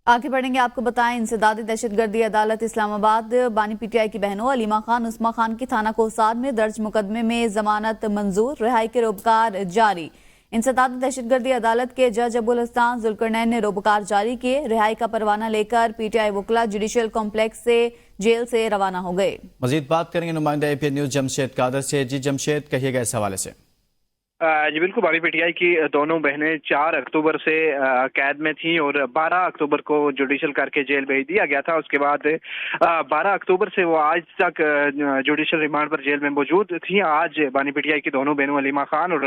آگے بڑھیں گے، آپ کو بتائیں انسدادی دہشت گردی عدالت اسلام آباد بانی پی ٹی آئی کی بہنوں علیمہ خان عثمہ خان کی تھانہ کوساد میں درج مقدمے میں ضمانت منظور، رہائی کے روبکار جاری۔ انسدادی دہشت گردی عدالت کے جج ابوالحسن ذوالقرنین نے روبکار جاری کیے۔ رہائی کا پروانہ لے کر پی ٹی آئی وکلاء جوڈیشل کمپلیکس سے جیل سے روانہ ہو گئے۔ مزید بات کریں گے نمائندہ اے پی نیوز جمشید قادر سے۔ جی جمشید، کہیے گا اس حوالے سے۔ جی بالکل، بانی پی ٹی آئی کی دونوں بہنیں 4 اکتوبر سے قید میں تھیں اور 12 اکتوبر کو جوڈیشل کر کے جیل بھیج دیا گیا تھا۔ اس کے بعد 12 اکتوبر سے وہ آج تک جوڈیشل ریمانڈ پر جیل میں موجود تھیں۔ آج بانی پی ٹی آئی کی دونوں بہنوں علیمہ خان اور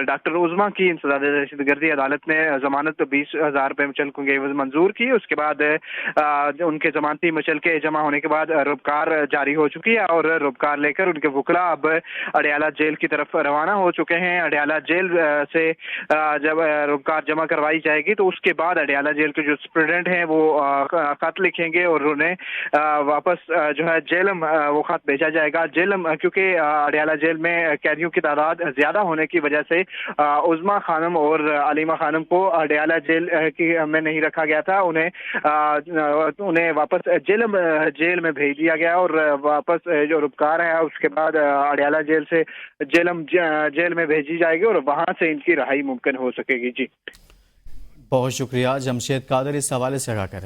ڈاکٹر عظمیٰ کی انسداد دہشت گردی عدالت نے ضمانت 20,000 روپے مچلکوں کے عوض منظور کی۔ اس کے بعد ان کے ضمانتی مچلکے جمع ہونے کے بعد روبکار جاری ہو چکی ہے اور روبکار لے کر ان کے وکلاء اب اڈیالہ جیل کی طرف روانہ ہو چکے ہیں۔ اڈیالہ جیل سے جب روبکار جمع کروائی جائے گی تو اس کے بعد اڈیالہ جیل کے جو سپرنٹنڈنٹ ہیں وہ خط لکھیں گے اور انہیں واپس جو ہے جیلم وہ خط بھیجا جائے گا۔ جیلم کیونکہ اڈیالہ جیل میں قیدیوں کی تعداد زیادہ ہونے کی وجہ سے عظمیٰ خانم اور علیمہ خانم کو اڈیالہ جیل میں نہیں رکھا گیا تھا، انہیں واپس جیلم جیل میں بھیج دیا گیا اور واپس جو روبکار ہے اس کے بعد اڈیالہ جیل سے جیلم جیل میں بھیجی جائے گی اور وہاں سے ان کی رہائی ممکن ہو سکے گی۔ جی بہت شکریہ جمشید قادر، اس حوالے سے آگاہ کریں۔